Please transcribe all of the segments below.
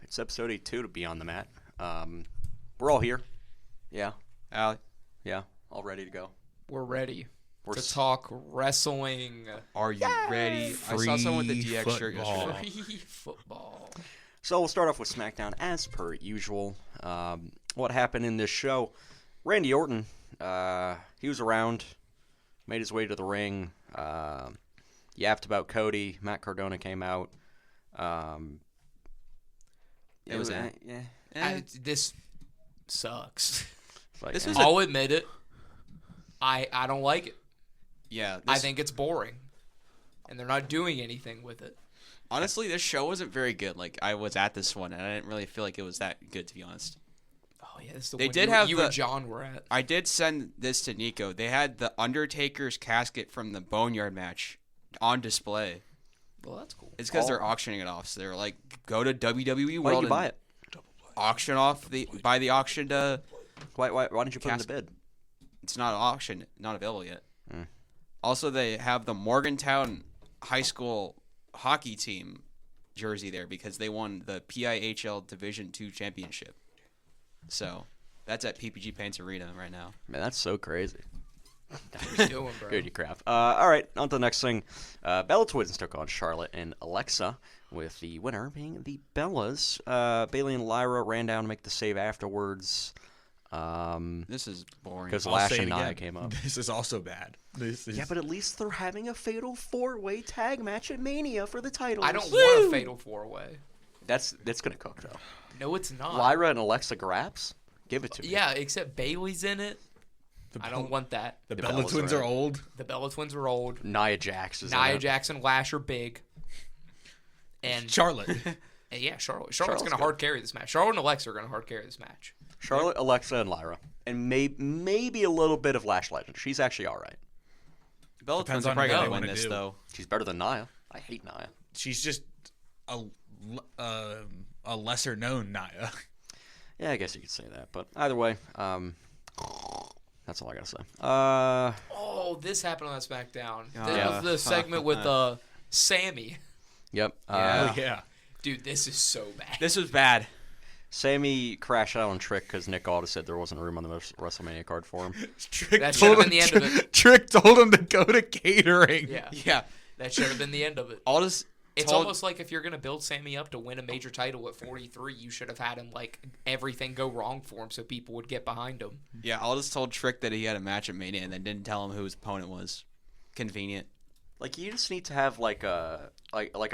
it's episode 82 to be on the mat. We're all here. Yeah. Yeah. All ready to go. We're ready to talk wrestling. Are you ready? I saw someone with the DX shirt yesterday. Free football. So we'll start off with SmackDown as per usual. What happened in this show? Randy Orton, he was around, made his way to the ring, yapped about Cody. Matt Cardona came out. This sucks. Like, I'll admit it. I don't like it. Yeah. I think it's boring. And they're not doing anything with it. Honestly, this show wasn't very good. Like, I was at this one, and I didn't really feel like it was that good, to be honest. Oh, yeah. This is the They one did have you and John were at. I did send this to Nico. They had the Undertaker's casket from the Boneyard match on display. Well, that's cool. It's because they're auctioning it off. So they're like, go to WWE why World did you buy it? Auction off buy the auction to. Why didn't you put it in the bid? It's not an auction, not available yet. Mm. Also, they have the Morgantown High School hockey team jersey there because they won the PIHL Division II championship. So that's at PPG Paints Arena right now. Man, that's so crazy. What are you doing, bro? Good, you crap. All right, on to the next thing. Bella Twins took on Charlotte and Alexa, with the winner being the Bellas. Bayley and Lyra ran down to make the save afterwards. This is boring. Because Lash and Nia came up. This is also bad. Yeah, but at least they're having a fatal 4-way tag match at Mania for the title. I don't want a fatal 4-way. That's gonna cook though. No, it's not. Lyra and Alexa Graps? Give it to me. Yeah, except Bailey's in it. I don't want that. The The Bella Bellas Twins are are right. old. The Bella Twins are old. Nia Jax is in Nia it. Jax and Lash are big. And Charlotte. and yeah, Charlotte's Charlotte's going to good. hard carry this match. Charlotte and Alexa are going to hard carry this match. Charlotte, Alexa, and Lyra. And maybe a little bit of Lash Legend. She's actually all right. Bella Depends Twins are on probably what going they to win wanna this, do. though. She's better than Nia. I hate Nia. She's just a lesser known Nia. Yeah, I guess you could say that. But either way, that's all I got to say. Oh, this happened on that SmackDown. Yeah. The segment with Sammy. Yep. Oh yeah. Dude, this is so bad. This was bad. Sammy crashed out on Trick because Nick Aldis said there wasn't room on the WrestleMania card for him. Trick That told should've him been the end of it. Trick told him to go to catering. Yeah, Yeah. that should have been the end of it. Aldis It's told, almost like if you're going to build Sammy up to win a major title at 43, you should have had him, like, everything go wrong for him so people would get behind him. Yeah, Aldis told Trick that he had a match at Mania and then didn't tell him who his opponent was. Convenient. Like, you just need to have like a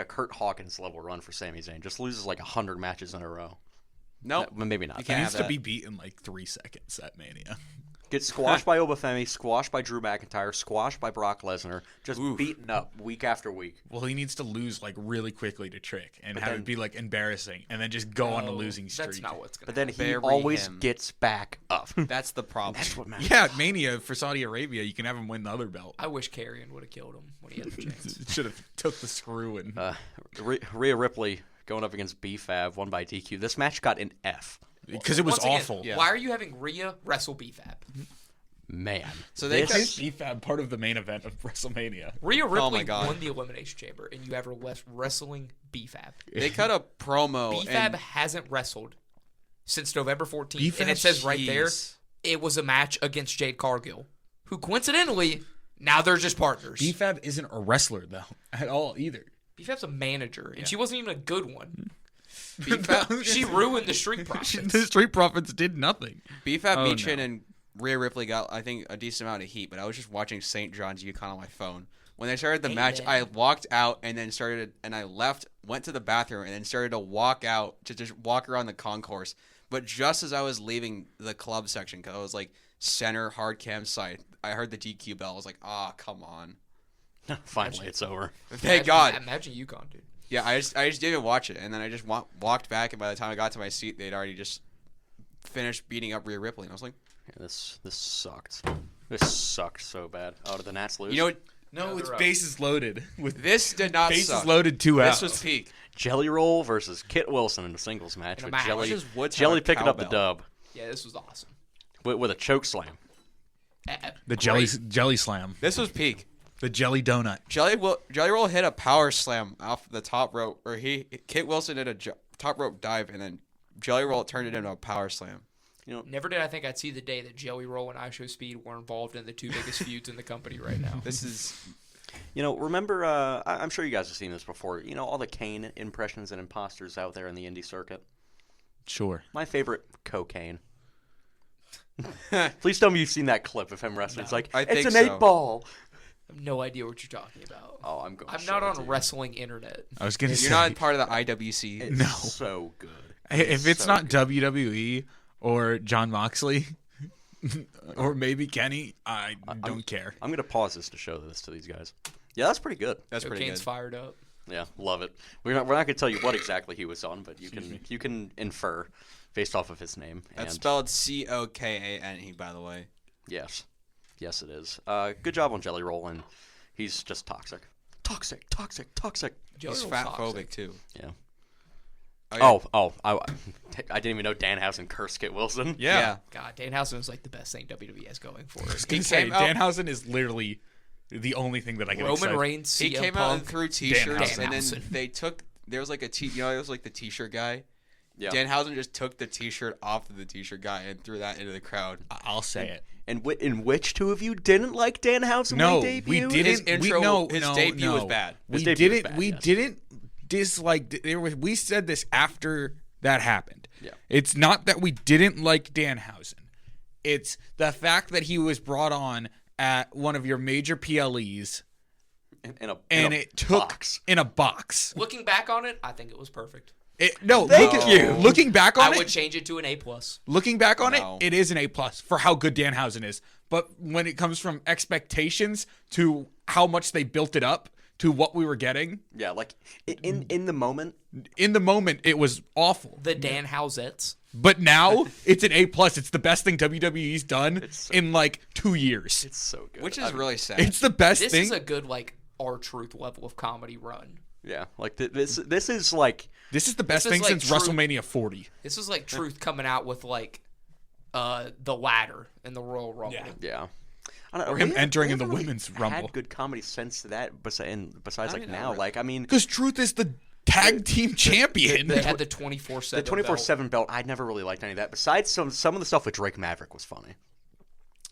Kurt Hawkins level run for Sami Zayn. Just loses like 100 matches in a row. Nope. Maybe not. You He can't needs have to that. be beat in like 3 seconds at Mania. Get squashed by Obafemi, squashed by Drew McIntyre, squashed by Brock Lesnar, just beaten up week after week. Well, he needs to lose like really quickly to Trick and But have then- it be like embarrassing, and then just go on a No, losing streak. That's not what's going But to then happen. he Bury always him. gets back up. That's the problem. That's what matters. Yeah, at Mania for Saudi Arabia, you can have him win the other belt. I wish Karrion would have killed him when he had the chance. Should have took the screw and Rhea Ripley going up against B-Fab, won by DQ. This match got an F. because it was Once again, awful. Yeah. Why are you having Rhea wrestle BFAB? Man. So they this, BFAB part of the main event of WrestleMania. Rhea Ripley my God. won the Elimination Chamber, and you have her left wrestling BFAB. They cut a promo. BFAB and hasn't wrestled since November 14th, BFAB? and it says right there Jeez. it was a match against Jade Cargill, who coincidentally, now they're just partners. BFAB isn't a wrestler though at all either. BFAB's a manager, and she wasn't even a good one. BFAB, She ruined the Street Profits. The Street Profits did nothing. BFAB Oh, Meechin no. and Rhea Ripley got, I think, a decent amount of heat, but I was just watching St. John's Yukon on my phone. When they started the match, man. I walked out and then I left, went to the bathroom, and then started to walk out to just walk around the concourse. But just as I was leaving the club section, because I was like center hard cam site, I heard the DQ bell. I was like, come on. finally, it's over. Thank God. Imagine UConn, dude. Yeah, I just didn't watch it, and then I just walked back, and by the time I got to my seat, they'd already just finished beating up Rhea Ripley, and I was like, Yeah, this sucked. This sucked so bad. Oh, did the Nats lose? you know what? No, Yeah, it's they're up. bases loaded with This did not bases suck. loaded 2 outs. This was peak. Jelly Roll versus Kit Wilson in a singles match In a with match. Jelly, Just Woods Jelly have a picking up the cowbell. dub Yeah, this was awesome. with a choke slam. the Great. jelly slam, This was peak. the jelly donut. Jelly Roll hit a power slam off the top rope, or Kit Wilson did a top rope dive, and then Jelly Roll turned it into a power slam. Never did I think I'd see the day that Jelly Roll and IShowSpeed were involved in the two biggest feuds in the company right now. This is... Remember, I'm sure you guys have seen this before, all the Kane impressions and imposters out there in the indie circuit. Sure. My favorite, cocaine. Please tell me you've seen that clip of him wrestling. No. It's like, I it's think an so. 8-ball. I have no idea what you're talking about. Oh, I'm going. I'm to not show it on to you. wrestling internet. I was gonna say You're not part of the IWC. It's No. so good. if it's so not good. WWE or John Moxley or maybe Kenny, I don't care. I'm going to pause this to show this to these guys. Yeah, that's pretty good. That's pretty Cocaine's good. fired up. Yeah, love it. We're not going to tell you what exactly he was on, but you can infer based off of his name. That's And spelled Cokane, by the way. yes, it is. Good job on Jelly Roll, and he's just toxic. Toxic. Jelly He's Roll's fat toxic. phobic too. Yeah. Oh, I didn't even know Danhausen cursed Kit Wilson. Yeah. God, Danhausen is like the best thing WWE has going for I was it. gonna He say came out- Danhausen is literally the only thing that I can Roman excite. Reigns, He CM came out and Punk. threw T-shirts, Danhausen. and then they took. There was like a there was like the T-shirt guy. Yeah. Danhausen just took the T-shirt off of the T-shirt guy and threw that into the crowd. I'll say it. And in which two of you didn't like Danhausen No, when he we debuted? His didn't. intro, His debut was bad. His We debut was didn't. bad, We yes. didn't dislike. We said this after that happened. Yeah. It's not that we didn't like Danhausen. It's the fact that he was brought on at one of your major PLEs, in a it took box. in a box. Looking back on it, I think it was perfect. Thank you. Looking back on I it, would change it to an A+. looking back on No. it is an A+ for how good Danhausen is. But when it comes from expectations to how much they built it up to what we were getting, Yeah, like in the moment. in the moment it was awful. The Danhausettes. But now it's an A+. It's the best thing WWE's done so in like 2 years. It's so good. Which is really sad. It's the best This thing. is a good, like, R-Truth level of comedy run. yeah, like this is like This is the best This is thing like since true- WrestleMania 40. This is like Truth coming out with, like, the ladder in the Royal Rumble. Yeah. yeah. I don't know, Or him we entering we in the haven't really women's Rumble. Had good comedy since that, besides like mean, now. Like I mean, Because Truth is the tag team champion. They had the 24/7 the 24/7 belt. I never really liked any of that. Besides some of the stuff with Drake Maverick was funny.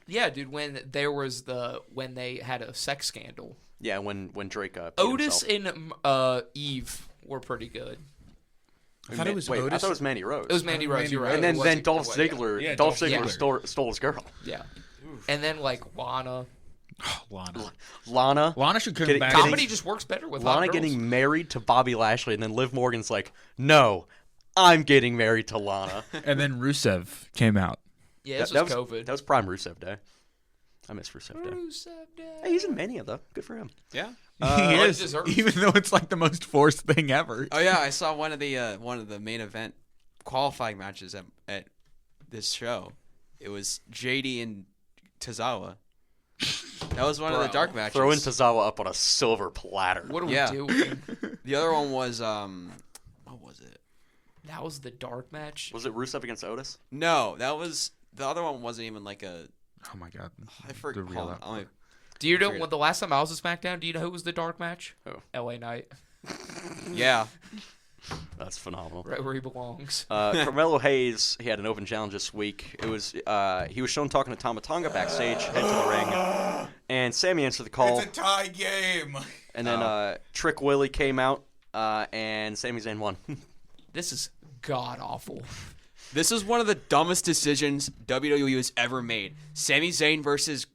Yeah, dude, when they had a sex scandal. Yeah, when Drake peed Otis himself. and Eve were pretty good. I thought it was Wait, I Otis. thought it was Mandy Rose. It was Mandy Rose, you're right. and It then wasn't- Dolph yeah. Ziggler. Yeah, Dolph Dolph Ziggler Ziggler. stole his girl. Yeah. And then, like, Lana. Lana. Lana should come Getting- back. getting- Comedy just works better with Lana hot girls. getting married to Bobby Lashley, and then Liv Morgan's like, "No, I'm getting married to Lana." And then Rusev came out. Yeah, this that was COVID. That was prime Rusev Day. I miss Rusev Day. Rusev Day. Hey, he's in Mania though. Good for him. Yeah. He is, deserved. even though it's like the most forced thing ever. Oh yeah, I saw one of the main event qualifying matches at this show. It was JD and Tozawa. That was one of the Bro. dark matches. Throwing Tozawa up on a silver platter. What are Yeah. we doing? The other one was what was it? That was the dark match. Was it Rusev against Otis? No, that was the other one. Wasn't even like a. Oh my god. I forget. The real Hold on, Do you know Figured when the last time I was at SmackDown? Do you know who was the dark match? Who? LA Knight, yeah. That's phenomenal. right where he belongs. Carmelo Hayes, he had an open challenge this week. It was he was shown talking to Tama Tonga backstage, head to the ring, and Sammy answered the call. It's a tie game. And then Trick Willie came out, and Sami Zayn won. This is god awful. This is one of the dumbest decisions WWE has ever made. Sami Zayn versus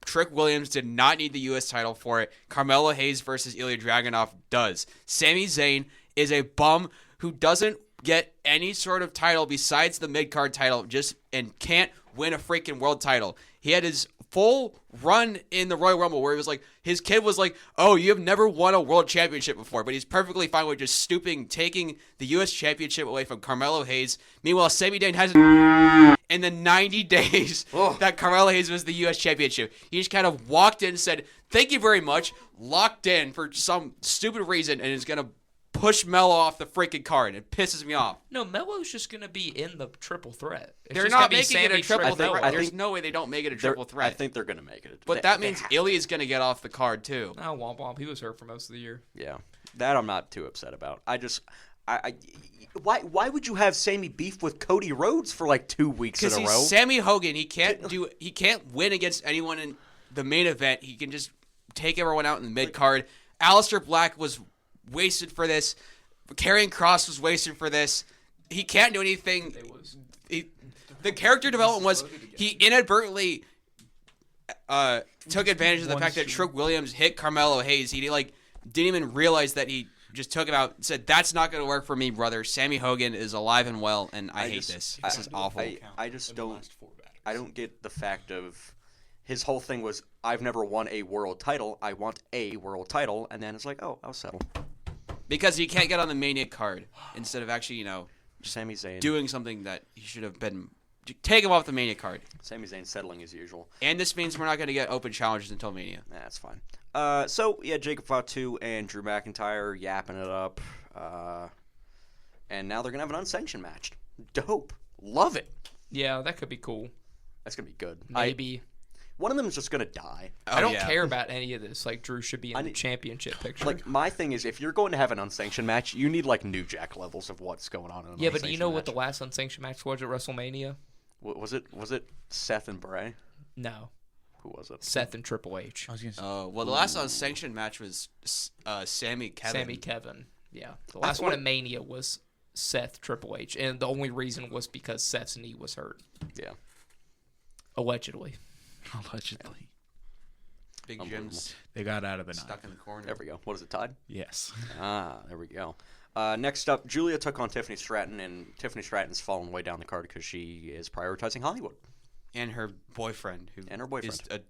Trick Williams did not need the U.S. title for it. Carmelo Hayes versus Ilya Dragunov does. Sami Zayn is a bum who doesn't get any sort of title besides the mid-card title and can't win a freaking world title. He had his full run in the Royal Rumble where he was like, his kid was like, "Oh, you have never won a world championship before," but he's perfectly fine with just taking the U.S. championship away from Carmelo Hayes. Meanwhile, Sami Zayn hasn't in the 90 days that Carmelo Hayes was the U.S. championship. He just kind of walked in and said, "Thank you very much," locked in for some stupid reason, and is going to push Melo off the freaking card. It pisses me off. No, Melo's just gonna be in the triple threat. It's They're just not gonna be making it a Sammy, triple Trick, threat. Melo. There's no way they don't make it a triple I threat. think they're going to make it. But that means Ilya's going to get off the card, too. Oh, womp womp. He was hurt for most of the year. Yeah, that I'm not too upset about. Why would you have Sammy beef with Cody Rhodes for like 2 weeks in Because a row? he's Sammy Hogan. He can't win against anyone in the main event. He can just take everyone out in the mid card. Aleister Black was wasted for this. Karrion Kross was wasted for this. He can't do anything. The character development was he inadvertently took advantage of the fact that Trick Williams hit Carmelo Hayes. He didn't even realize that he just took him out and said, "That's not going to work for me, brother. Sammy Hogan is alive and well, and I hate this. This is awful." I just don't. I don't get the fact of his whole thing was, I've never won a world title. I want a world title, and then it's like, oh, I'll settle. Because he can't get on the Mania card instead of actually, Sami Zayn doing something that he should have been. Take him off the Mania card. Sami Zayn settling as usual. And this means we're not going to get open challenges until Mania. That's fine. Jacob Fatu and Drew McIntyre yapping it up. And now they're going to have an unsanctioned match. Dope. Love it. Yeah, that could be cool. That's going to be good. Maybe. One of them is just going to die. I don't care about any of this. Like, Drew should be in the championship picture. Like, my thing is, if you're going to have an unsanctioned match, you need, like, New Jack levels of what's going on in an but do you know what the last unsanctioned match was at WrestleMania? Was it Seth and Bray? No. Who was it? Seth and Triple H. The last unsanctioned match was Sammy Kevin. Sammy Kevin. Yeah. The last one at Mania was Seth Triple H. And the only reason was because Seth's knee was hurt. Yeah. Allegedly. Big Jim's They got out of the stuck in the corner. There we go. What is it, tied? Yes. There we go. Next up, Julia took on Tiffany Stratton, and Tiffany Stratton's fallen way down the card because she is prioritizing Hollywood. And her boyfriend, who is a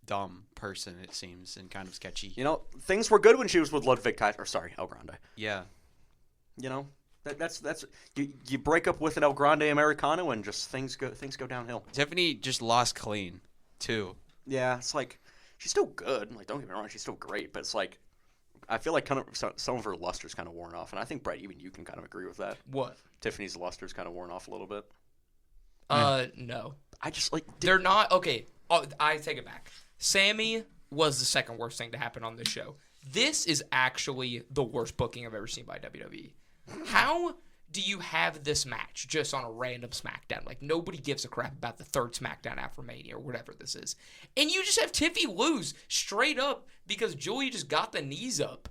dumb person, it seems, and kind of sketchy. Things were good when she was with Ludwig Kaiser. El Grande. Yeah. That's you break up with an El Grande Americano and just things go downhill. Tiffany just lost clean, too. Yeah, it's like she's still good. Like, don't get me wrong, she's still great, but it's like I feel like kind of some of her luster's kind of worn off, and I think Brett, even you can kind of agree with that. What? Tiffany's luster's kind of worn off a little bit. No. I just like they're not okay. Oh, I take it back. Sammy was the second worst thing to happen on this show. This is actually the worst booking I've ever seen by WWE. How do you have this match just on a random SmackDown? Like, nobody gives a crap about the third SmackDown after Mania or whatever this is. And you just have Tiffy lose straight up because Julia just got the knees up.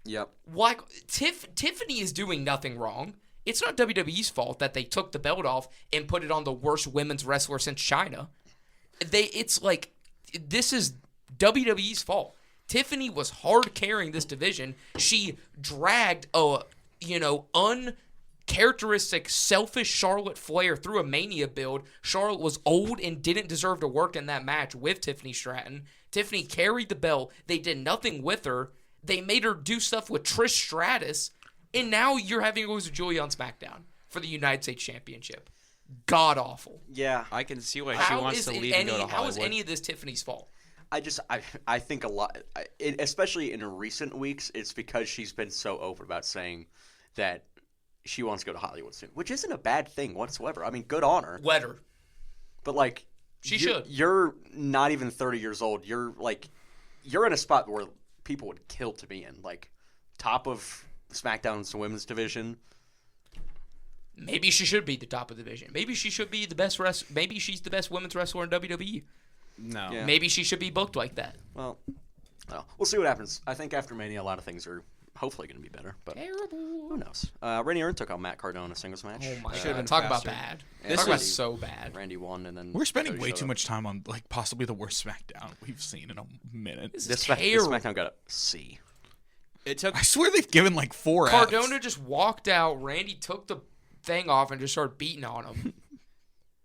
Yep. Like, Tiffany is doing nothing wrong. It's not WWE's fault that they took the belt off and put it on the worst women's wrestler since China. It's like, this is WWE's fault. Tiffany was hard carrying this division. She dragged uncharacteristic, selfish Charlotte Flair through a Mania build. Charlotte was old and didn't deserve to work in that match with Tiffany Stratton. Tiffany carried the belt. They did nothing with her. They made her do stuff with Trish Stratus. And now you're having to lose to Julia on SmackDown for the United States Championship. God awful. Yeah. I can see why she wants to leave and go to Hollywood. How is any of this Tiffany's fault? I think a lot, especially in recent weeks, it's because she's been so open about saying that she wants to go to Hollywood soon, which isn't a bad thing whatsoever. I mean, good on her. Let her. But, like, she should. You're not even 30 years old. You're in a spot where people would kill to be in. Like, top of SmackDown's women's division. Maybe she should be the top of the division. Maybe she should be the best Maybe she's the best women's wrestler in WWE. No. Yeah. Maybe she should be booked like that. Well, we'll see what happens. I think after Mania, a lot of things are hopefully going to be better. But terrible. Who knows? Randy Orton took on Matt Cardona singles match. Oh my Should've god! been Talk faster. about bad. This Talk about was- so bad. Randy won, and then We're spending Cody way showed too up. much time on like possibly the worst SmackDown we've seen in a minute. This is This terrible. SmackDown got a C. It took I swear they've given like 4 Cardona Fs. just walked out. Randy took the thing off and just started beating on him.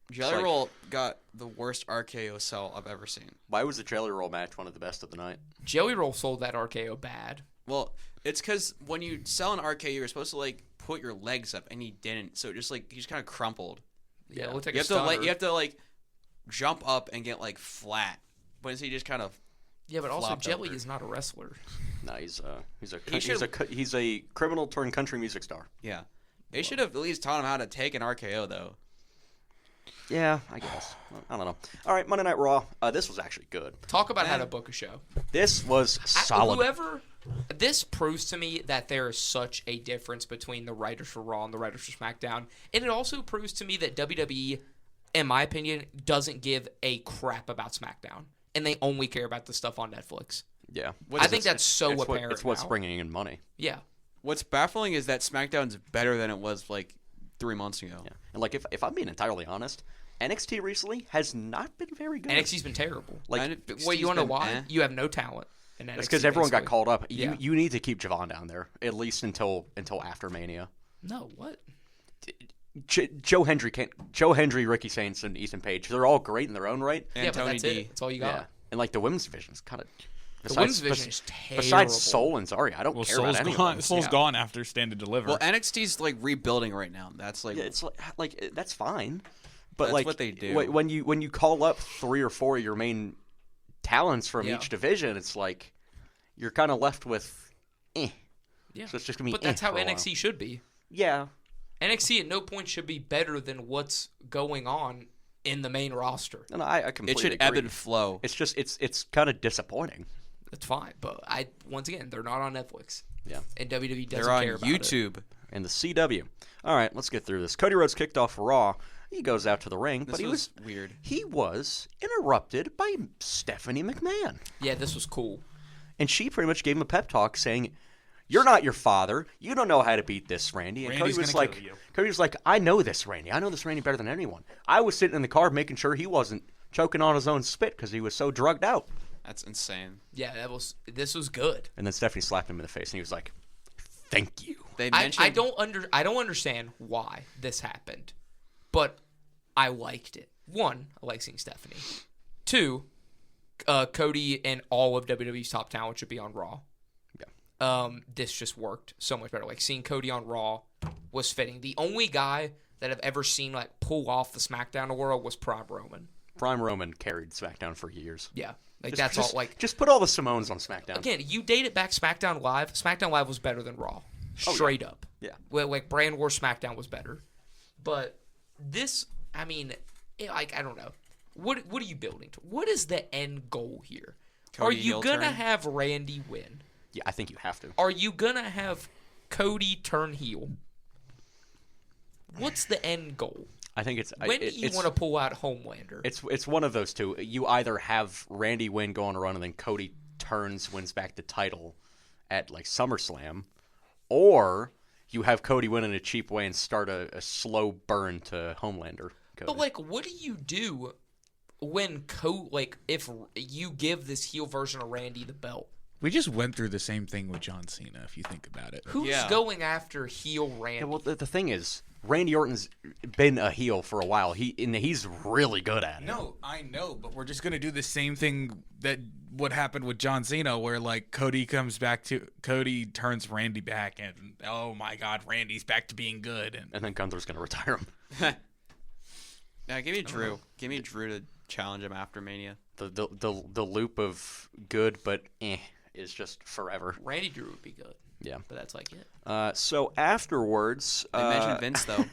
Jelly Roll got the worst RKO sell I've ever seen. Why was the Jelly Roll match one of the best of the night? Jelly Roll sold that RKO bad. Well, it's because when you sell an RKO, you're supposed to like put your legs up, and he didn't. So just like he just kind of crumpled. Yeah, it looked like You a have to stunner. like you have to like jump up and get like flat. But instead, he just kind of Yeah, but also flopped Jelly over. is not a wrestler. No, he's should- a criminal turned country music star. yeah. They should have at least taught him how to take an RKO though. Yeah, I guess. I don't know. All right, Monday Night Raw. This was actually good. Talk about how to book a show. This was solid. This proves to me that there is such a difference between the writers for Raw and the writers for SmackDown. And it also proves to me that WWE, in my opinion, doesn't give a crap about SmackDown. And they only care about the stuff on Netflix. Yeah. I think that's so apparent. It's what's now. bringing in money. Yeah. What's baffling is that SmackDown's better than it was like 3 months ago. Yeah. And like if I'm being entirely honest, NXT recently has not been very good. NXT's been terrible. Like, Wait, you want to know why? You have no talent. It's because everyone got basically. called up. Yeah. You need to keep Javon down there at least until after Mania. No, what? Joe Hendry, Ricky Saints, and Ethan Page. They're all great in their own right. And Yeah, but Tony that's D. it. That's all you got. Yeah. And like the women's division is kind of. The women's division is terrible. Besides Soul and Zarya, I don't care about any of them. Soul's gone after Stand and Deliver. Well, NXT's like rebuilding right now. That's like Yeah, it's like that's fine, but That's like what they do. When you call up 3 or 4 of your main talents from Yeah. each division, it's like you're kind of left with, Yeah. So it's just gonna be. But that's how for a while. NXT should be. Yeah. NXT at no point should be better than what's going on in the main roster. No, I completely it should agree. ebb and flow. It's just it's kind of disappointing. That's fine, but once again, they're not on Netflix. Yeah. And WWE doesn't They're on care about YouTube. And the CW. All right, let's get through this. Cody Rhodes kicked off Raw. He goes out to the ring, This but he was was weird. He was interrupted by Stephanie McMahon. it. Yeah, this was cool. And she pretty much gave him a pep talk saying, "You're not your father. You don't know how to beat this, Randy." And Randy's gonna kill you. Cody was like, "I know this, Randy. I know this Randy better than anyone. I was sitting in the car making sure he wasn't choking on his own spit because he was so drugged out." That's insane. Yeah, this was good. And then Stephanie slapped him in the face, and he was like, "Thank you." They I mentioned don't understand why this happened, but I liked it. One, I like seeing Stephanie. Two, Cody and all of WWE's top talent should be on Raw. This just worked so much better. Like seeing Cody on Raw was fitting. The only guy that I've ever seen like pull off the SmackDown world was Prime Roman. Prime Roman carried SmackDown for years. Yeah, like Just- that's just- all. Like just put all the Simones on SmackDown. again, you dated back SmackDown Live. SmackDown Live was better than Raw, straight up. Yeah. Well, like Brand War SmackDown was better, but this, I mean, I don't know. What are you building to? What is the end goal here? Cody Are you heel gonna turn? have Randy win? Yeah, I think you have to. Are you gonna have Cody turn heel? What's the end goal? I think it's. When do you want to pull out Homelander? It's one of those two. You either have Randy win, go on a run, and then Cody wins back the title at like SummerSlam, or you have Cody win in a cheap way and start a slow burn to Homelander. Cody. But like, what do you do when if you give this heel version of Randy the belt? We just went through the same thing with John Cena, if you think about it. Who's Yeah. going after heel Randy? Yeah, well, the thing is, Randy Orton's been a heel for a while. He's really good at it. No, I know, but we're just gonna do the same thing that what happened with John Cena, where like Cody turns Randy back, and oh my God, Randy's back to being good, And then Gunther's gonna retire him. Now give me Drew. Give me Drew to challenge him after Mania. The loop of good but is just forever. Randy Drew would be good. Yeah. But that's like it. So afterwards, They mentioned Vince though.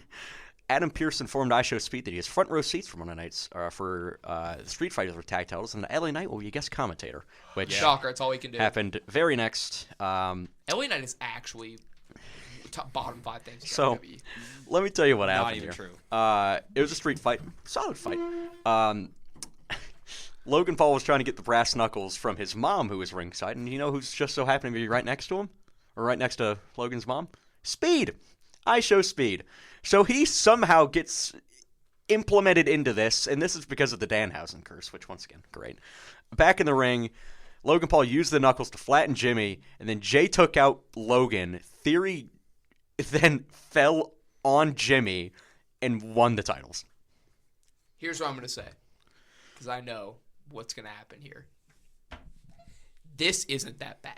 Adam Pearce informed iShowSpeed that he has front row seats for Monday nights for the Street Fighter tag titles, and LA Knight will be a guest commentator, which Shocker, that's all he can do. happened very next. LA Knight is actually top bottom 5 things. in So WWE. let me tell you what Not happened even here. true. It was a street fight, solid fight. Logan Paul was trying to get the brass knuckles from his mom, who was ringside, and you know who's just so happened to be right next to him, or right next to Logan's mom? Speed. iShowSpeed. So he somehow gets implemented into this, and this is because of the Danhausen curse, which once again, great. Back in the ring, Logan Paul used the knuckles to flatten Jimmy, and then Jay took out Logan. Theory then fell on Jimmy and won the titles. Here's what I'm going to say, because I know what's going to happen here. This isn't that bad.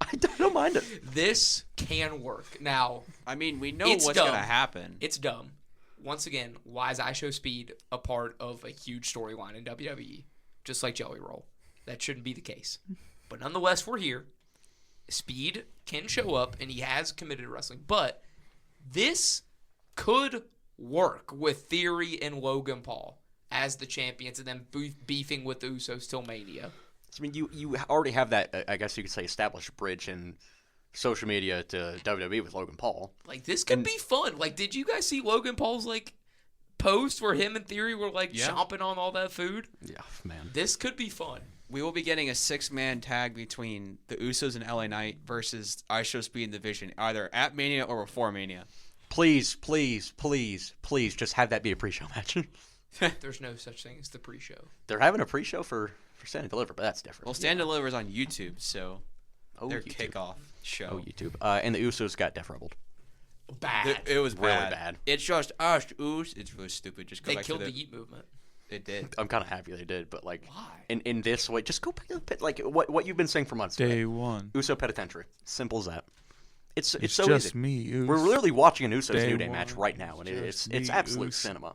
I don't mind it. This can work. Now, I mean, we know It's what's dumb. gonna happen. it's dumb. Once again, why is iShowSpeed a part of a huge storyline in WWE? Just like Jelly Roll. That shouldn't be the case. But nonetheless, we're here. Speed can show up, and he has committed to wrestling. But this could work with Theory and Logan Paul as the champions and then beefing with the Usos till Mania. I mean, you already have that, I guess you could say, established bridge in social media to WWE with Logan Paul. Like, this could be fun. Like, did you guys see Logan Paul's, like, post where him and Theory were, like, chomping on all that food? Yeah, man. This could be fun. We will be getting a 6-man tag between the Usos and LA Knight versus ISO Speed and Division, either at Mania or before Mania. Please, just have that be a pre-show match. There's no such thing as the pre-show. They're having a pre-show for Stand and Deliver, but that's different. Well, Stand and Deliver is on YouTube, so their YouTube. kickoff show. Oh, YouTube. And the Usos got Death Rebelled. Bad. It was Really bad. bad. It's just us, Us. It's really stupid. Just go They back killed to the Yeet movement. It did. I'm kind of happy they did, but like, Why? in this way, just go back to the pit. Like what you've been saying for months. Day right? one. Uso Penitentiary. Simple as that. It's so just easy. me. Us. We're literally watching an Usos Day New Day one, match right now, and just it's me, absolute Us. cinema.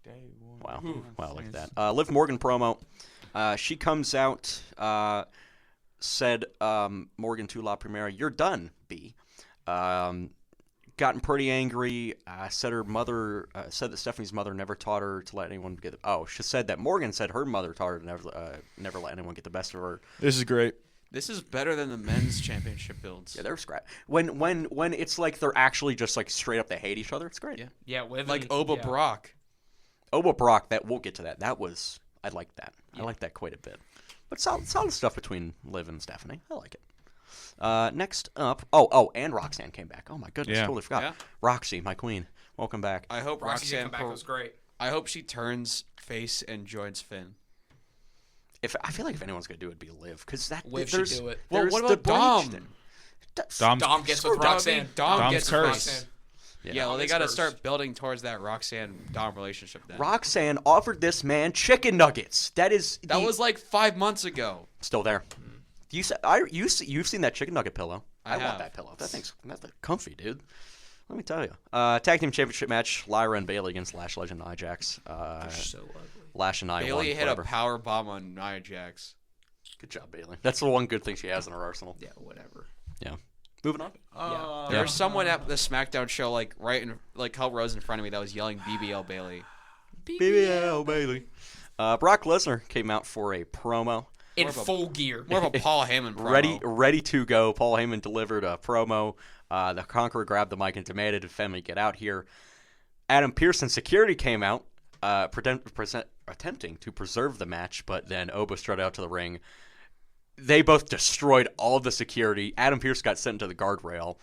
Day one. Wow, look at that. Liv Morgan promo. She comes out, said, Morgan to La Primera, you're done, B. Gotten pretty angry. Said her mother, said that Stephanie's mother never taught her to let anyone get. She said that Morgan said her mother taught her to never let anyone get the best of her. This is great. This is better than the men's championship builds. Yeah, they're scrap. When it's like they're actually just like straight up they hate each other, it's great. Yeah. Yeah, Liv Like and- Oba yeah. Brock. Oba Brock, that we'll get to that. I like that. I like that quite a bit. But solid stuff between Liv and Stephanie. I like it. Next up, and Roxanne came back. Oh my goodness, Yeah. totally forgot. Yeah. Roxy, my queen, welcome back. I hope Roxy's Roxanne. comeback was great. I hope she turns face and joins Finn. I feel like if anyone's gonna do it, it'd be Liv, because Liv should do it. Well, there's what the about Dom? bridge Dom. Dom gets with That would Roxanne. be Dom Dom's gets cursed. Roxanne. Yeah. Yeah, well, they Dom's got to cursed. start building towards that Roxanne-Dom relationship then. Roxanne offered this man chicken nuggets. That was like 5 months ago. still there. You've seen that chicken nugget pillow? I want have. that pillow. That's comfy, dude. Let me tell you. Tag team championship match: Lyra and Bailey against Lash Legend and Nia Jax. They're so ugly. Lash and Nia Bailey won, hit whatever. a power bomb on Nia Jax. Good job, Bailey. That's the one good thing she has in her arsenal. Yeah, whatever. Yeah. Moving on. Yeah. There was someone at the SmackDown show, like right in, like Hell Rose in front of me, that was yelling BBL Bailey. BBL Bailey. Brock Lesnar came out for a promo. In full gear. More of a Paul Heyman promo. Ready to go. Paul Heyman delivered a promo. The Conqueror grabbed the mic and demanded Femi get out here. Adam Pearce and security came out, attempting to preserve the match, but then Oba strutted out to the ring. They both destroyed all of the security. Adam Pearce got sent to the guardrail.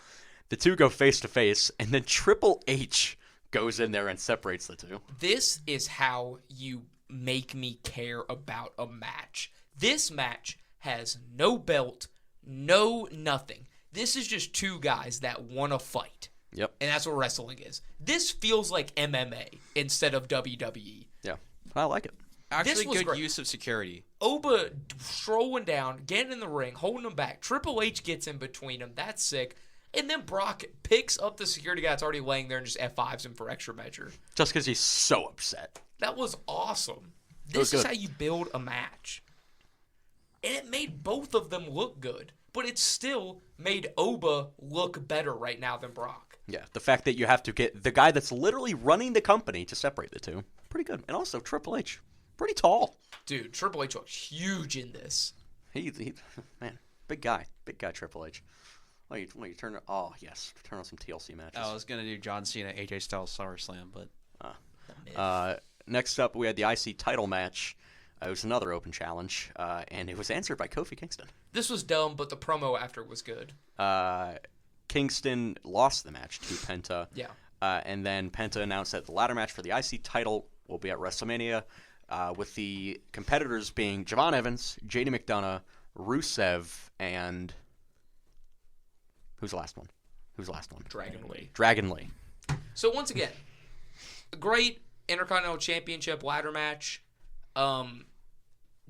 The two go face to face, and then Triple H goes in there and separates the two. This is how you make me care about a match. This match has no belt, no nothing. This is just two guys that want to fight. Yep. And that's what wrestling is. This feels like MMA instead of WWE. Yeah. I like it. Actually, This was good great. use of security. Oba strolling down, getting in the ring, holding him back. Triple H gets in between them. That's sick. And then Brock picks up the security guy that's already laying there and just F5s him for extra measure. Just because he's so upset. That was awesome. was This is good. how you build a match. And it made both of them look good. But it still made Oba look better right now than Brock. Yeah, the fact that you have to get the guy that's literally running the company to separate the two, pretty good. And also Triple H, pretty tall. Dude, Triple H looks huge in this. He man, big guy Triple H. When you turn on some TLC matches. I was gonna do John Cena, AJ Styles, SummerSlam, but Next up, we had the IC title match. It was another open challenge, and it was answered by Kofi Kingston. This was dumb, but the promo after was good. Kingston lost the match to Penta. Yeah. And then Penta announced that the ladder match for the IC title will be at WrestleMania, with the competitors being Javon Evans, JD McDonough, Rusev, and who's the last one? Dragon Lee. So once again, great Intercontinental Championship ladder match.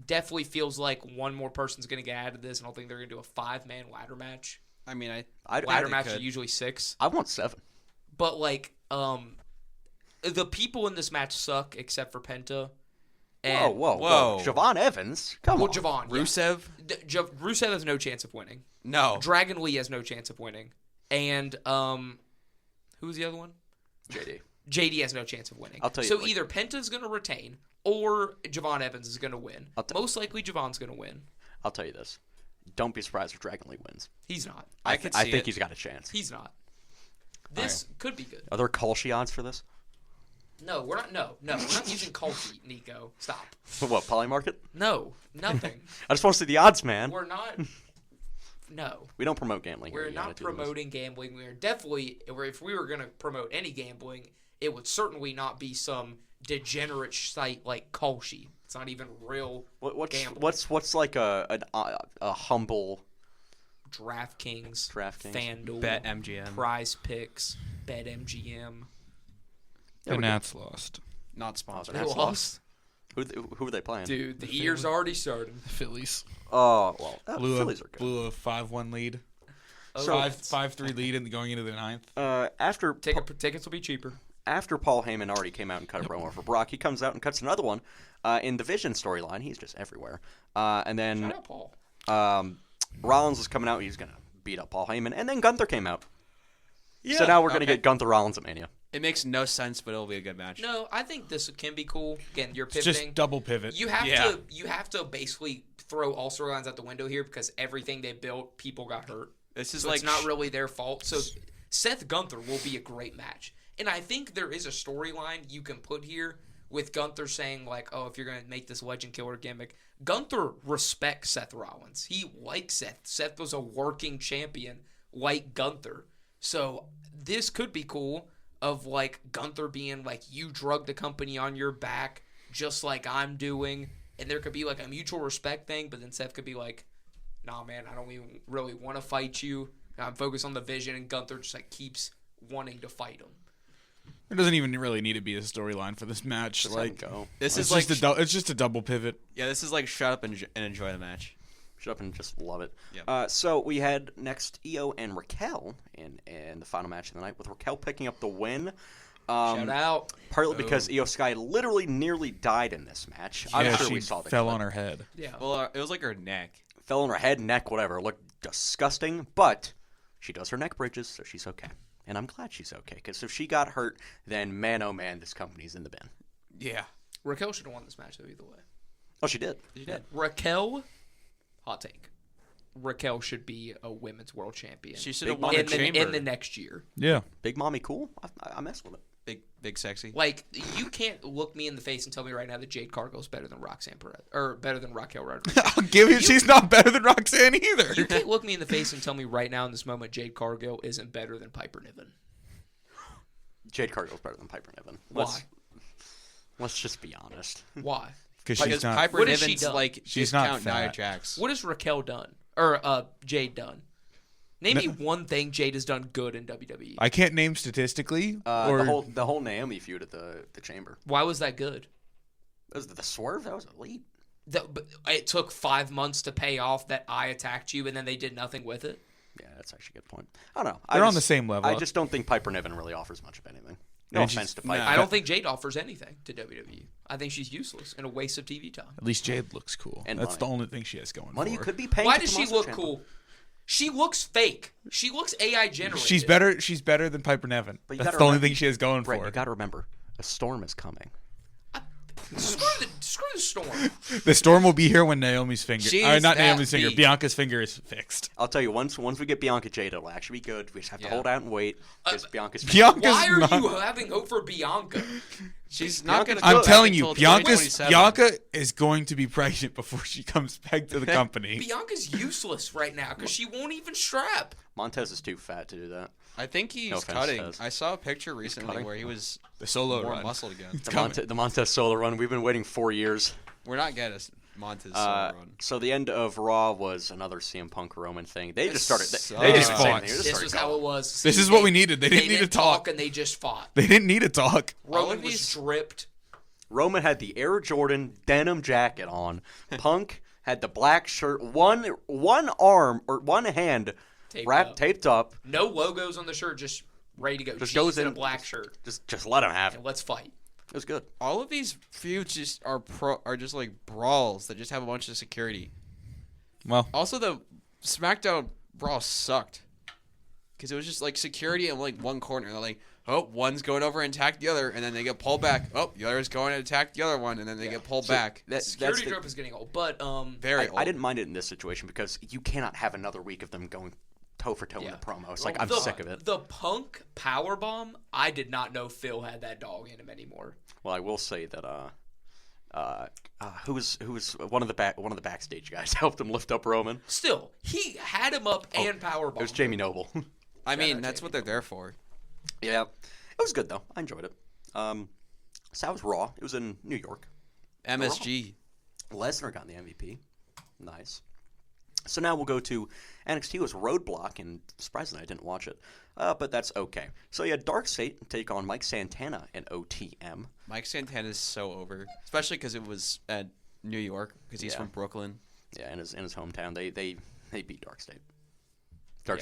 Definitely feels like one more person's going to get added to this. I don't think they're going to do a 5-man ladder match. I mean, Ladder matches are usually 6. I want 7. But, like, the people in this match suck except for Penta. And, Whoa. Javon Evans? Come on. Javon. Yeah. Rusev? Rusev has no chance of winning. No. Dragon Lee has no chance of winning. And, who's the other one? JD. JD has no chance of winning. I'll tell you, So like- either Penta's going to retain or Javon Evans is going to win. Most likely Javon's going to win. I'll tell you this. Don't be surprised if Dragon Lee wins. He's not. I could I see think it. he's got a chance. He's not. This could be good. Are there Kolshi odds for this? No, we're not. No, we're not using cold feet, Nico. Stop. What, Polymarket? No, nothing. I just want to see the odds, man. We're not. No, We don't promote gambling here. we're You gotta not do this. promoting gambling. We're definitely. If we were going to promote any gambling, it would certainly not be some degenerate site like Kolshi. It's not even real. Gambling. What's like a humble DraftKings, DraftKings. FanDuel, Bet MGM. Prize Picks, Bet MGM. And that's lost. Not sponsored. That's Who lost? Who are they playing? Dude, the year's already started. Phillies Oh well, blew Phillies are good. a 5-1 lead. So- 5-3 lead in going into the ninth. After Tickets will be cheaper. after Paul Heyman already came out and cut a promo for Brock, he comes out and cuts another one in the Vision storyline. He's just everywhere. And then Shout out Paul. Rollins was coming out. He was gonna beat up Paul Heyman, and then Gunther came out. So now we're gonna Okay. get Gunther Rollins at Mania. It makes no sense, but it'll be a good match. No, I think this can be cool. Again, you're It's pivoting. just double pivot. You have to basically throw all storylines out the window here because everything they built, people got hurt. This is So like it's not really their fault. So Seth Gunther will be a great match. And I think there is a storyline you can put here with Gunther saying like, oh, if you're going to make this legend killer gimmick, Gunther respects Seth Rollins. He likes Seth. Seth was a working champion like Gunther. So this could be cool of like Gunther being like, you drug the company on your back just like I'm doing. And there could be like a mutual respect thing, but then Seth could be like, nah, man, I don't even really want to fight you. I'm focused on the Vision, and Gunther just like keeps wanting to fight him. There doesn't even really need to be a storyline for this match. Just Like let him go. this it's is like it's just a double pivot. yeah, this is like shut up and enjoy the match. Shut up and just love it. Yep. So we had next Io and Raquel in the final match of the night, with Raquel picking up the win. Shout out. Partly because Io Sky literally nearly died in this match. I'm Yeah, sure she we saw the fell clip. on her head. Yeah. Well, it was like her neck. Fell on her head, neck, whatever. Looked disgusting, but she does her neck bridges, so she's okay. And I'm glad she's okay, because if she got hurt, then man, oh man, this company's in the bin. Yeah. Raquel should have won this match though, either way. Oh, she did. She did. Raquel, hot take. Raquel should be a women's world champion. She should Big have won Mama the in chamber. the next year. Yeah. Big Mommy cool? I mess with it. Big sexy. Like, you can't look me in the face and tell me right now that Jade Cargill's better than Roxanne Perez or better than Raquel Rodriguez. I'll give you. She's not better than Roxanne either. You can't look me in the face and tell me right now in this moment Jade Cargill isn't better than Piper Niven. Jade Cargill's better than Piper Niven. Why? Let's just be honest. Why? Because Because she's not. Piper What has she Niven's done? like She's not discount Nia fat. Jax. What has Raquel done? Or Jade done? Name me one thing Jade has done good in WWE. I can't name statistically. Or The whole Naomi feud at the Chamber. Why was that good? That was the swerve. That was elite. But it took 5 months to pay off that I attacked you, and then they did nothing with it. Yeah, that's actually a good point. I don't know. They're on the same level. I just don't think Piper Niven really offers much of anything. No And offense she's- to Piper. I don't think Jade offers anything to WWE. I think she's useless and a waste of TV time. at least Jade looks cool. And That's money. the only thing she has going Money for you her. could be paying. Why to does she Tommaso look Ciampa. cool? She looks fake. She looks AI generated. She's better. She's better than Piper Niven. But you That's gotta the only remember- thing she has going Right, for you her. got to remember, a storm is coming. Screw the storm. The storm will be here when Naomi's finger. She's Not that Naomi's finger. beat. Bianca's finger is fixed. I'll tell you, once we get Bianca Jade, it'll actually be good. We just have to Yeah. hold out and wait because Bianca's. Bianca's Why are not. you having hope for Bianca? She's not going to. I'm telling you, Bianca is going to be pregnant before she comes back to the company. Bianca's useless right now because she won't even strap. Montez is too fat to do that. I think he's No offense, cutting. Tez. I saw a picture recently Cutting? where he was The solo more run. muscled again. The Montez solo run. We've been waiting 4 years. We're not getting a Montez solo run. So the end of Raw was another CM Punk Roman thing. They just started. sucks. They just Just fought. This was how it was. This is what we needed. They didn't need to talk. and they just fought. They didn't need to talk. Roman of was these- dripped. Roman had the Air Jordan denim jacket on. Punk had the black shirt, one arm or one hand taped up. No logos on the shirt, just ready to go. Just Jeans goes and in a black shirt. Just let him have it. And let's fight. It was good. All of these feuds just are just like brawls that just have a bunch of security. Well, Also, the SmackDown brawl sucked because it was just like security in like one corner. They're like, oh, one's going over and attack the other, and then they get pulled back. Oh, the other's going to attack the other one, and then they get pulled back. Security drop is getting old, but Very old. I didn't mind it in this situation because you cannot have another week of them going toe for toe in the promo. It's like I'm sick of it. The Punk powerbomb, I did not know Phil had that dog in him anymore. Well, I will say that who was one of the backstage guys helped him lift up Roman. Still, he had him up and powerbomb. It was Jamie Noble. I mean, that's what they're there for. Yeah, it was good though. I enjoyed it. So that was Raw. It was in New York. MSG. Lesnar got the MVP. Nice. So now we'll go to NXT. It was Roadblock, and surprisingly I didn't watch it, but that's okay. So you had Dark State take on Mike Santana in OTM. Mike Santana is so over, especially because it was at New York because he's from Brooklyn. Yeah, in his hometown, they beat Dark State. Dark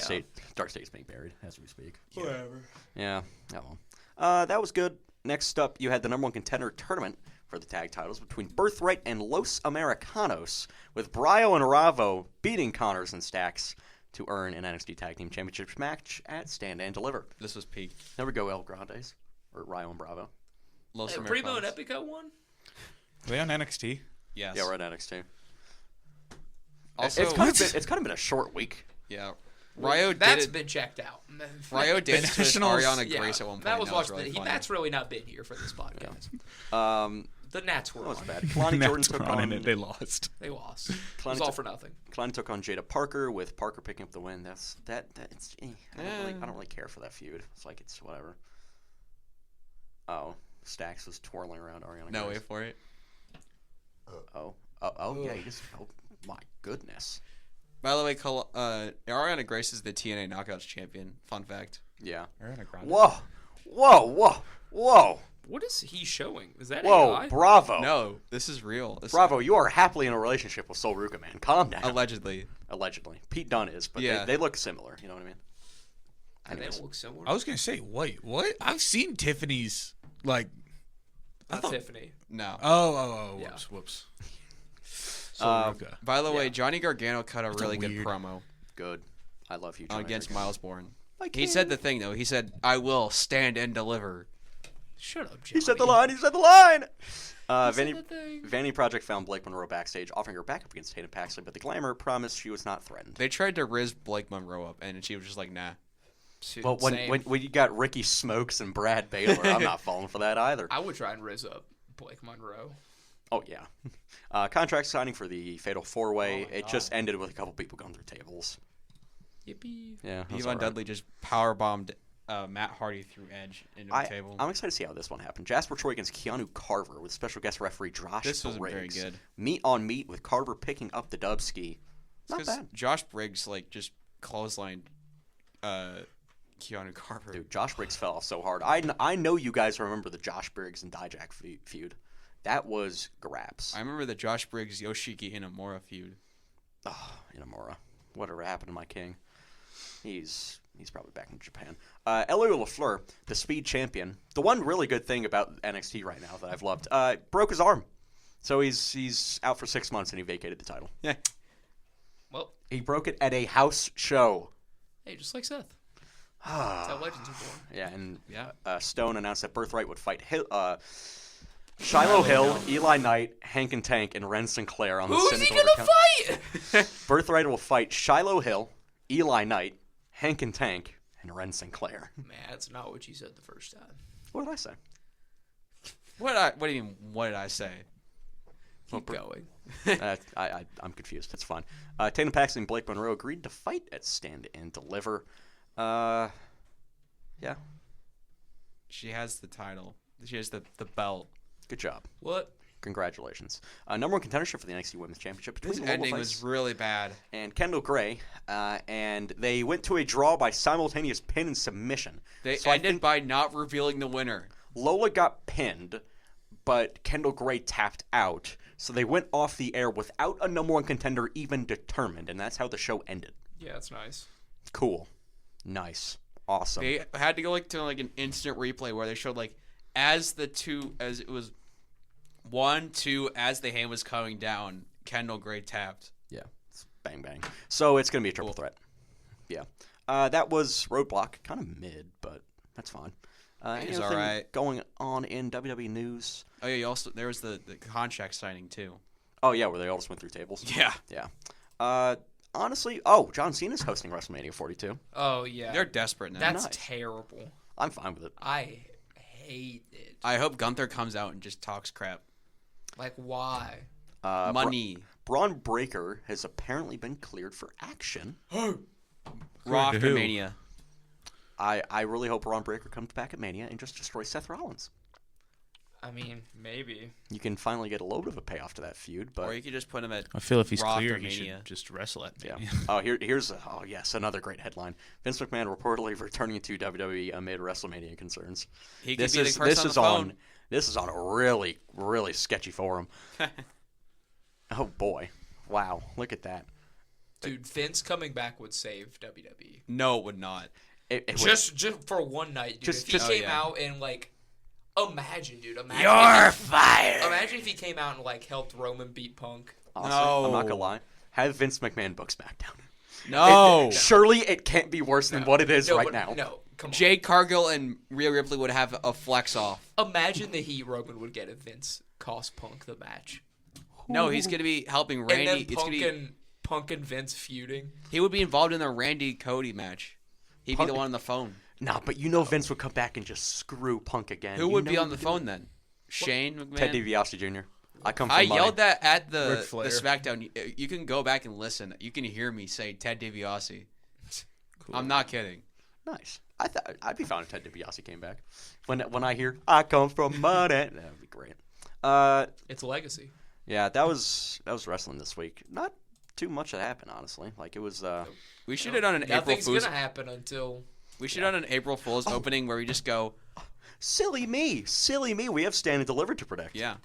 State's being buried as we speak. Whatever. Yeah. Oh well. That was good. Next up, you had the number one contender tournament for the tag titles between Birthright and Los Americanos, with Bryo and Ravo beating Connors and Stacks to earn an NXT Tag Team Championship match at Stand and Deliver. This was peak. There we go, El Grandes. Or Ryo and Bravo. Los Primo and Americanos. Epico won? Are they on NXT? Yes. Yeah, we're at NXT. Also, it's kind of been a short week. yeah. Ryo That's did been checked out. Ryo danced to Nationals- Ariana Grace at one point. That was watched. really funny. Matt's really not been here for this podcast. The Nats were That was on. bad. Kalani Jordan took on it. They lost. They lost. It was all for nothing. Kalani took on Jada Parker, with Parker picking up the win. That's I don't really care for that feud. It's like it's whatever. Oh, Stacks was twirling around Ariana. No, Grace. wait for it. Oh, yeah. He just. Oh my goodness. By the way, Ariana Grace is the TNA Knockouts champion. Fun fact. Yeah. Ariana Grande. Whoa. What is he showing? Is that Whoa, AI? bravo. No, this is real. Bravo, you are happily in a relationship with Sol Ruka, man. Calm down. Allegedly. Allegedly. Pete Dunne is, but Yeah. they look similar. You know what I mean? And they Anyways. don't look similar. I was gonna say, wait, what? I've seen Tiffany's like. Not Tiffany. No. Oh, Yeah. whoops. Soraka. By the way, Johnny Gargano cut a really good weird- promo Good. I love you, Johnny against Gargano. Miles Bourne. I He said the thing, though. He said, I will stand and deliver. Shut up, Johnny. He said the line. said the thing. Vanity Project found Blake Monroe backstage, offering her backup against Tatum Paxley, but the Glamour promised she was not threatened. They tried to Riz Blake Monroe up, and she was just like, nah. Well, when you got Ricky Smokes and Brad Baylor, I'm not falling for that either. I would try and riz up Blake Monroe. Oh, yeah. Contract signing for the Fatal 4-Way. It just ended with a couple people going through tables. Yippee. Yeah, that's Yvonne all right. Dudley just powerbombed Matt Hardy through Edge into the table. I'm excited to see how this one happened. Jasper Troy against Keanu Carver with special guest referee Josh This was very Briggs. good. Meat on meat with Carver picking up the dub ski. Not Because bad. Josh Briggs, like, just clotheslined Keanu Carver. Dude, Josh Briggs fell off so hard. I know you guys remember the Josh Briggs and Dijak feud. That was grabs. I remember the Josh Briggs Yoshiki Inamura feud. Oh, Inamura. Whatever happened to my king? He's probably back in Japan. Elio LaFleur, the Speed Champion. The one really good thing about NXT right now that I've loved, broke his arm. So he's out for 6 months and he vacated the title. Yeah. Well, He broke it at a house show. hey, just like Seth. That's how legends are born. Yeah, and Stone announced that Birthright would fight Shiloh Hill, Eli Knight, Hank and Tank, and Ren Sinclair on the Who's he Cynical gonna fight? Birthright will fight Shiloh Hill, Eli Knight, Hank and Tank, and Ren Sinclair. Man, that's not what you said the first time. What did I say? What do you mean, what did I say? Keep going. I'm confused. It's fine. Tatum Paxton and Blake Monroe agreed to fight at Stand and Deliver. Yeah. She has the title. She has the belt. Good job. What? Congratulations. Number one contendership for the NXT Women's Championship between This the Global ending Vice was really bad. and Kendall Gray, and they went to a draw by simultaneous pin and submission. They So I ended think by not revealing the winner. Lola got pinned, but Kendall Gray tapped out, so they went off the air without a number one contender even determined, and that's how the show ended. Yeah, that's nice. Cool. Nice. Awesome. They had to go to an instant replay where they showed as it was 1, 2, as the hand was coming down, Kendall Gray tapped. Yeah. It's bang, bang. So it's going to be a triple threat. Yeah. That was Roadblock. Kind of mid, but that's fine. He's Anything all right. going on in WWE news? Oh yeah, there was the contract signing too. Oh yeah, where they all just went through tables. Yeah. Yeah. Honestly, John Cena's hosting WrestleMania 42. Oh yeah, They're desperate now. that's Nice. terrible. I'm fine with it. I hate it. I hope Gunther comes out and just talks crap. Like why? Money. Braun Breaker has apparently been cleared for action. Raw to after who? Mania. I really hope Braun Breaker comes back at Mania and just destroys Seth Rollins. I mean, maybe. You can finally get a little bit of a payoff to that feud, but Or you could just put him at I feel if he's Raw clear, after he Mania. should just wrestle at yeah. Mania. Here's another great headline. Vince McMahon reportedly returning to WWE amid WrestleMania concerns. He could be the person on the phone. This is on a really, really sketchy forum. Oh boy. Wow. Look at that. Dude, Vince coming back would save WWE. No, it would not. It would- Just for one night, dude. If he came yeah. out and like, imagine, dude. Imagine You're fired. Imagine if he came out and like helped Roman beat Punk. honestly, I'm not No. gonna lie. Have Vince McMahon book SmackDown. No. Surely it can't be worse than what it is right now. No, come on. Jade Cargill and Rhea Ripley would have a flex off. Imagine the heat Roman would get if Vince cost Punk the match. No, he's going to be helping Randy. And then It's gonna be, Punk and Vince feuding. he would be involved in the Randy Cody match. He'd Punk- be the one on the phone. Nah, but Vince would come back and just screw Punk again. Who You would know be he on the would do phone it. then? Shane McMahon? Ted DiBiase Jr. I come from I money. yelled that at Ric the Flair. SmackDown. You can go back and listen. You can hear me say Ted DiBiase. I'm not kidding. Nice. I'd be fine if Ted DiBiase came back. When I hear I come from money, that would be great. It's legacy. Yeah, that was wrestling this week. Not too much that happened, honestly. Like it was. We should have done an April Nothing's Fool's. gonna happen until We should have done an April Fool's opening where we just go, Silly me. We have Stand and Deliver to predict. yeah.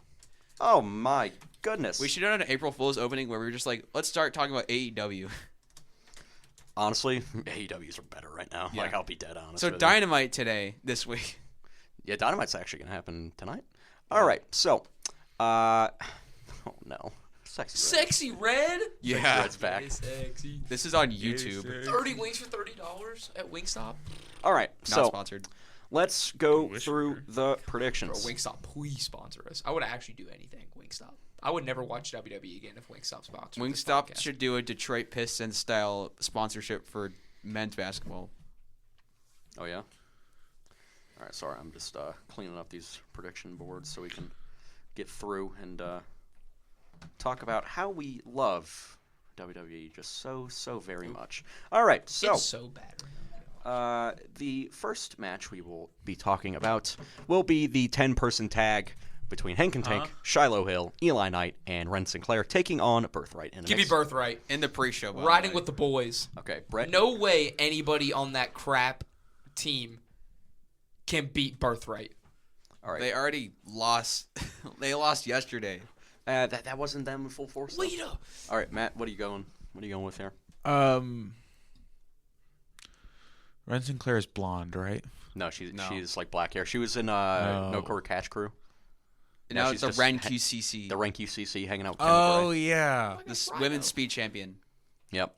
Oh my goodness. We should have done an April Fool's opening where we were just like, let's start talking about AEW. Honestly, AEWs are better right now. Yeah. Like I'll be dead honest. So with you. Dynamite this week. Yeah, Dynamite's actually gonna happen tonight. All right. So, oh no, Sexy Red. Yeah. Red's back. Hey, sexy. This is on YouTube. 30 wings for $30 at Wingstop. All right. Not So sponsored. let's go Wish through we were. the Bro, predictions. Wingstop, please sponsor us. I would actually do anything, Wingstop. I would never watch WWE again if Wingstop sponsored this Wingstop podcast. should do a Detroit Pistons style sponsorship for men's basketball. Oh yeah. All right. Sorry, I'm just cleaning up these prediction boards so we can get through and talk about how we love WWE just so very much. All right. So. It's so bad right now. The first match we will be talking about will be the 10-person tag between Hank and Tank, Shiloh Hill, Eli Knight, and Ren Sinclair taking on Birthright. In a Give me mix. Birthright. In the pre-show, by the Riding way. with the boys. Okay, Brett. No way anybody on that crap team can beat Birthright. All right. They already lost. They lost yesterday. That wasn't them in full force. though. Lita. All right, Matt. What are you going with here? Ren Sinclair is blonde, right? No, she's No. like black hair. She was in Oh. No Quarter Catch Crew. Now she's it's the just Ren ha- QCC. The Rank UCC hanging out with Oh Kevin yeah. This Rhino. women's speed champion. Gray. Yep.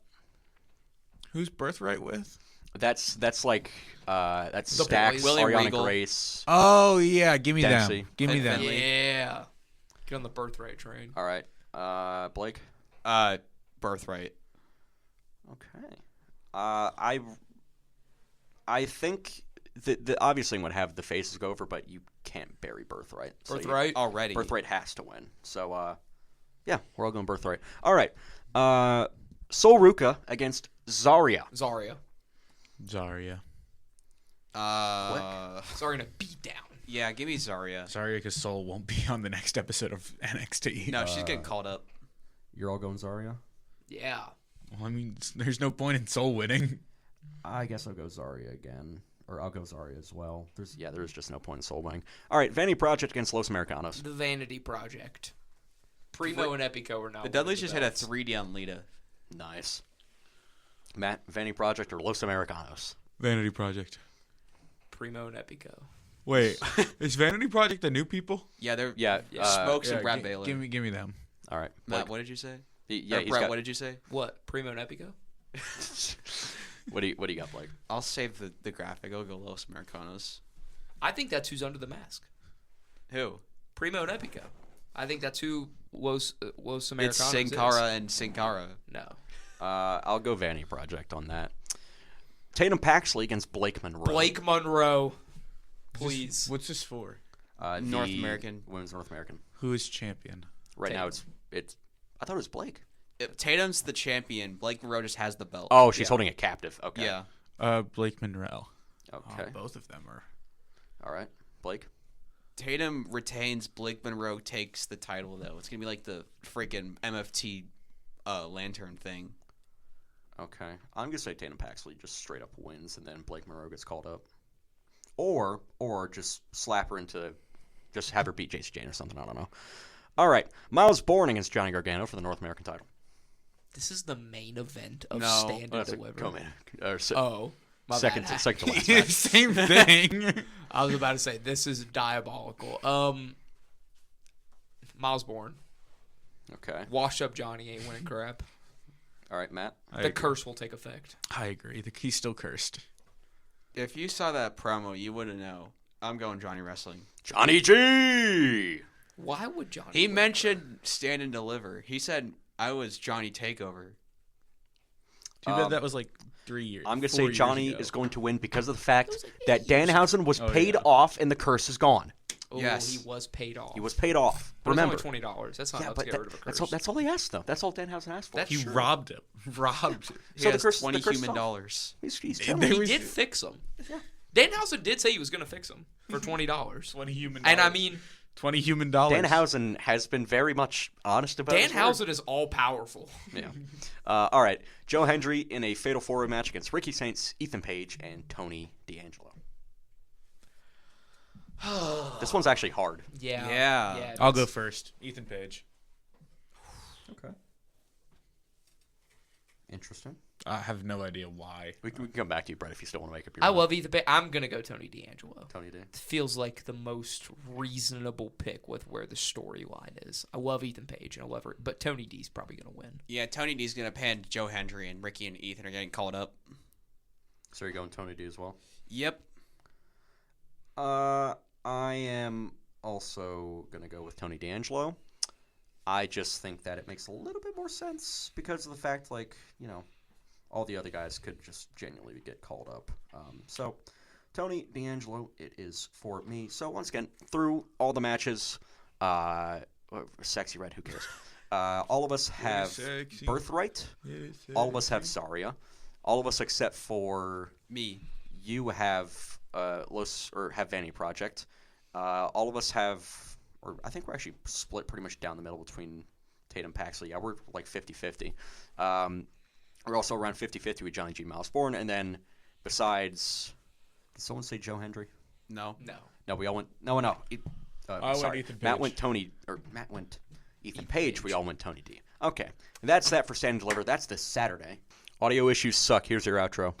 Who's Birthright with? That's like that's The Stax, boys. Willie Ariana Regal. Grace. Oh yeah, give me Dempsey. them. Give me Ed them. Finley. Yeah. Get on the Birthright train. All right. Blake. Birthright. Okay. I think the obviously would have the faces go over, but you can't bury Birthright. So Birthright. Already. Birthright has to win. So yeah, we're all going Birthright. All right. Sol Ruka against Zarya. Zarya. Zarya. Zarya in a beatdown. Yeah, give me Zarya. Sorry, because Soul won't be on the next episode of NXT. No, she's getting called up. You're all going Zarya? Yeah. Well, I mean, there's no point in Soul winning. I guess I'll go Zarya again. Or I'll go Zarya as well. There's just no point in Soul winning. All right, Vanity Project against Los Americanos. The Vanity Project. Primo and Epico are now. The Dudleys winning just the hit a belts. 3D on Lita. Nice. Matt, Vanity Project or Los Americanos? Vanity Project. Primo and Epico. Wait, is Vanity Project the new people? Yeah, they're Yeah. Smokes and Brad Baylor. Give me them. All right. Matt, Blake. what did you say? Yeah, Or he's Brett, got, what did you say? What? Primo and Epico? what do you got, Blake? I'll save the graphic. I'll go Los Americanos. I think that's who's under the mask. Who? Primo and Epico. I think that's who Los Americanos It's Sin Cara and Sin Cara. No. I'll go Vanny Project on that. Tatum Paxley against Blake Monroe. Blake Monroe. Please. What's this for? North American. Women's North American. Who is champion? Right Tatum. now it's. I thought it was Blake. Tatum's the champion. Blake Monroe just has the belt. Oh, she's holding it captive. Okay. Yeah. Blake Monroe. Okay. Both of them are. All right. Blake. Tatum retains. Blake Monroe takes the title, though. It's going to be like the freaking MFT lantern thing. Okay. I'm going to say Tatum Paxley just straight up wins, and then Blake Monroe gets called up. Or just slap her into, just have her beat Jacy Jane or something. I don't know. All right. Miles Bourne against Johnny Gargano for the North American title. This is the main event of No. Stand and That's a Deliver. co-main. My Second bad. to last match. Same thing. I was about to say, this is diabolical. Miles Bourne. Okay. Wash up Johnny ain't winning crap. All right, Matt. The curse will take effect. I agree. He's still cursed. If you saw that promo, you wouldn't know. I'm going Johnny Wrestling. Johnny G. Why would Johnny He win? mentioned Stand and Deliver. He said, I was Johnny Takeover. Too bad that was like 3 years. I'm going to 4 say years Johnny ago. is going to win because of the fact was like that 8 years Danhausen was paid yeah. off and the curse is gone. Oh, Yes. he was paid off. He was paid off. But Remember. it's only $20. That's not Yeah, enough but to get rid of a curse. that's all he asked, though. That's all Danhausen asked for. That's He true. robbed him. Robbed. He So the has curse- 20 the curse human is off. dollars. He's They chilling. He was- did fix them. Yeah. Danhausen did say he was going to fix them for $20. 20 human. And I mean, $20 human dollars. Danhausen has been very much honest about his word. Danhausen is all powerful. Yeah. All right. Joe Hendry in a fatal four-way match against Ricky Saints, Ethan Page, and Tony D'Angelo. This one's actually hard. Yeah. Yeah. it I'll is. go first. Ethan Page. Okay. Interesting. I have no idea why. We can come back to you, Brett, if you still want to make up your I mind. love Ethan Page. I'm going to go Tony D'Angelo. Tony D. Feels like the most reasonable pick with where the storyline is. I love Ethan Page and I love her, but Tony D's probably going to win. Yeah, Tony D's going to pan Joe Hendry, and Ricky and Ethan are getting called up. So you're going Tony D as well? Yep. I am also going to go with Tony D'Angelo. I just think that it makes a little bit more sense because of the fact, like, you know, all the other guys could just genuinely get called up. So, Tony D'Angelo, it is for me. So, once again, through all the matches, Sexy Red, who cares? All of us have sexy. Birthright. All of us have Zarya. All of us except for Me. you have have Vanny Project. All of us have, or I think we're actually split pretty much down the middle between Tatum Paxley. Yeah, we're like 50-50. We're also around 50-50 with Johnny G. Miles Bourne. And then besides, did someone say Joe Hendry? No. No. No, we all went, no. I went Sorry. Ethan Matt Page. went Ethan Page. We all went Tony D. Okay. And that's that for Stand and Deliver. That's this Saturday. Audio issues suck. Here's your outro.